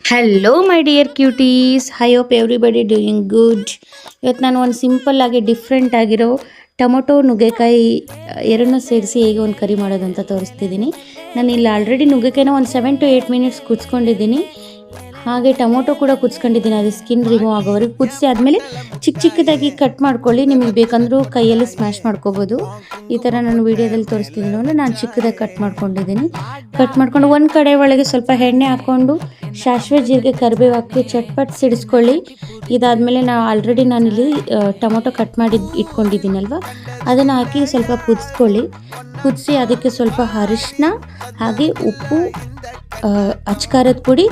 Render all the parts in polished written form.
Hello my dear cuties, I hope everybody doing good. ಇವತ್ತು ನಾನು ಒಂದು ಸಿಂಪಲ್ ಆಗಿ ಡಿಫ್ರೆಂಟ್ ಆಗಿರೋ ಟೊಮೊಟೊ ನುಗ್ಗೆಕಾಯಿ ಎರಡನ್ನೂ ಸೇರಿಸಿ ಹೇಗೆ ಒಂದು ಕರಿ ಮಾಡೋದು ಅಂತ ತೋರಿಸ್ತಿದ್ದೀನಿ. ನಾನು ಇಲ್ಲಿ ಆಲ್ರೆಡಿ ನುಗ್ಗೆಕಾಯಿನ ಒಂದು 7 to 8 minutes ಕುದಿಸ್ಕೊಂಡಿದ್ದೀನಿ. ಹಾಗೆ ಟೊಮೊಟೊ ಕೂಡ ಕುದಿಸ್ಕೊಂಡಿದ್ದೀನಿ, ಅದು ಸ್ಕಿನ್ ರಿಮೂವ್ ಆಗೋವರೆಗೆ ಕುದಿಸಿ ಆದಮೇಲೆ ಚಿಕ್ಕ ಚಿಕ್ಕದಾಗಿ ಕಟ್ ಮಾಡ್ಕೊಳ್ಳಿ. ನಿಮಗೆ ಬೇಕಂದ್ರೂ ಕೈಯಲ್ಲಿ ಸ್ಮ್ಯಾಶ್ ಮಾಡ್ಕೋಬೋದು. ಈ ಥರ ನಾನು ವೀಡಿಯೋದಲ್ಲಿ ತೋರಿಸ್ತಿದ್ದೀನಿ ಅಂದರೆ ನಾನು ಚಿಕ್ಕದಾಗಿ ಕಟ್ ಮಾಡ್ಕೊಂಡಿದ್ದೀನಿ. ಕಟ್ ಮಾಡ್ಕೊಂಡು ಒಂದು ಕಡೆ ಒಳಗೆ ಸ್ವಲ್ಪ ಎಣ್ಣೆ ಹಾಕ್ಕೊಂಡು ಸಾಸಿವೆ ಜೀರಿಗೆ ಕರಿಬೇವು ಹಾಕಿ ಚಟ್ಪಟ್ ಸಿಡಿಸ್ಕೊಳ್ಳಿ. ಇದಾದಮೇಲೆ ನಾನಿಲ್ಲಿ ಟೊಮೊಟೊ ಕಟ್ ಮಾಡಿ ಇಟ್ಕೊಂಡಿದ್ದೀನಲ್ವ, ಅದನ್ನು ಹಾಕಿ ಸ್ವಲ್ಪ ಕುದಿಸಿ ಅದಕ್ಕೆ ಸ್ವಲ್ಪ ಅರಿಶಿನ ಹಾಗೆ ಉಪ್ಪು, ಅಚ್ಕಾರದ ಪುಡಿ,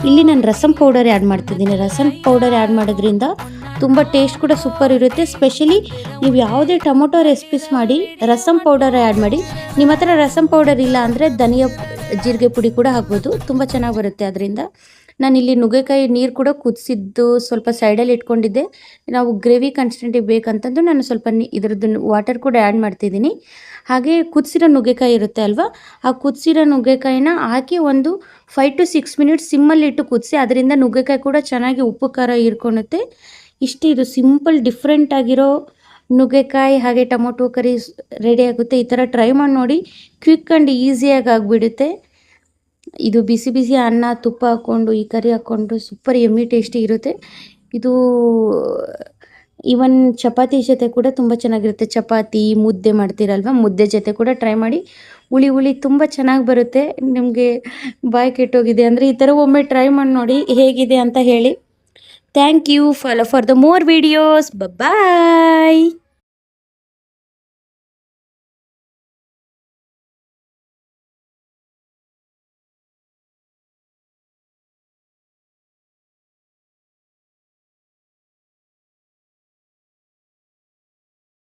ಇಲ್ಲಿ ನಾನು ರಸಮ್ ಪೌಡರ್ ಆ್ಯಡ್ ಮಾಡ್ತಿದ್ದೀನಿ. ರಸಮ್ ಪೌಡರ್ ಆ್ಯಡ್ ಮಾಡೋದ್ರಿಂದ ತುಂಬ ಟೇಸ್ಟ್ ಕೂಡ ಸೂಪರ್ ಇರುತ್ತೆ. ಸ್ಪೆಷಲಿ ನೀವು ಯಾವುದೇ ಟೊಮೊಟೊ ರೆಸಿಪೀಸ್ ಮಾಡಿ ರಸಮ್ ಪೌಡರ್ ಆ್ಯಡ್ ಮಾಡಿ. ನಿಮ್ಮ ಹತ್ರ ರಸಮ್ ಪೌಡರ್ ಇಲ್ಲ ಅಂದರೆ ಧನಿಯಾ ಜೀರಿಗೆ ಪುಡಿ ಕೂಡ ಹಾಕ್ಬೋದು, ತುಂಬ ಚೆನ್ನಾಗಿ ಬರುತ್ತೆ ಅದರಿಂದ. ನಾನಿಲ್ಲಿ ನುಗ್ಗೆಕಾಯಿ ನೀರು ಕೂಡ ಕುದಿಸಿದ್ದು ಸ್ವಲ್ಪ ಸೈಡಲ್ಲಿ ಇಟ್ಕೊಂಡಿದ್ದೆ. ನಾವು ಗ್ರೇವಿ ಕನ್ಸಿಸ್ಟೆಂಟಿಗೆ ಬೇಕಂತಂದು ನಾನು ಸ್ವಲ್ಪ ಇದ್ರದ್ದು ವಾಟರ್ ಕೂಡ ಆ್ಯಡ್ ಮಾಡ್ತಿದ್ದೀನಿ. ಹಾಗೆ ಕುದಿಸಿರೋ ನುಗ್ಗೆಕಾಯಿ ಇರುತ್ತೆ ಅಲ್ವಾ, ಆ ಕುದಿಸಿರೋ ನುಗ್ಗೆಕಾಯಿನ ಹಾಕಿ ಒಂದು 5 to 6 minutes ಸಿಮ್ಮಲ್ಲಿಟ್ಟು ಕುದಿಸಿ. ಅದರಿಂದ ನುಗ್ಗೆಕಾಯಿ ಕೂಡ ಚೆನ್ನಾಗಿ ಉಪ್ಪು ಖಾರ ಹೀರ್ಕೊಳ್ಳುತ್ತೆ. ಇದು ಸಿಂಪಲ್ ಡಿಫ್ರೆಂಟ್ ಆಗಿರೋ ನುಗ್ಗೆಕಾಯಿ ಹಾಗೆ ಟೊಮೊಟೊ ಕರಿ ರೆಡಿ ಆಗುತ್ತೆ. ಈ ಥರ ಟ್ರೈ ಮಾಡಿ ನೋಡಿ, ಕ್ವಿಕ್ ಆ್ಯಂಡ್ ಈಸಿಯಾಗಿ ಆಗಿಬಿಡುತ್ತೆ. ಇದು ಬಿಸಿ ಬಿಸಿ ಅನ್ನ ತುಪ್ಪ ಹಾಕ್ಕೊಂಡು ಈ ಕರಿ ಹಾಕ್ಕೊಂಡು ಸೂಪರ್ ಯಮ್ಮಿ ಟೇಸ್ಟಿ ಇರುತ್ತೆ. ಇದು ಈವನ್ ಚಪಾತಿ ಜೊತೆ ಕೂಡ ತುಂಬ ಚೆನ್ನಾಗಿರುತ್ತೆ. ಚಪಾತಿ ಮುದ್ದೆ ಮಾಡ್ತೀರಲ್ವ, ಮುದ್ದೆ ಜೊತೆ ಕೂಡ ಟ್ರೈ ಮಾಡಿ. ಹುಳಿ ತುಂಬ ಚೆನ್ನಾಗಿ ಬರುತ್ತೆ. ನಿಮಗೆ ಬಾಯಿ ಕೆಟ್ಟೋಗಿದೆ ಅಂದರೆ ಈ ಥರ ಒಮ್ಮೆ ಟ್ರೈ ಮಾಡಿ ನೋಡಿ, ಹೇಗಿದೆ ಅಂತ ಹೇಳಿ. Thank you for the more videos. Bye.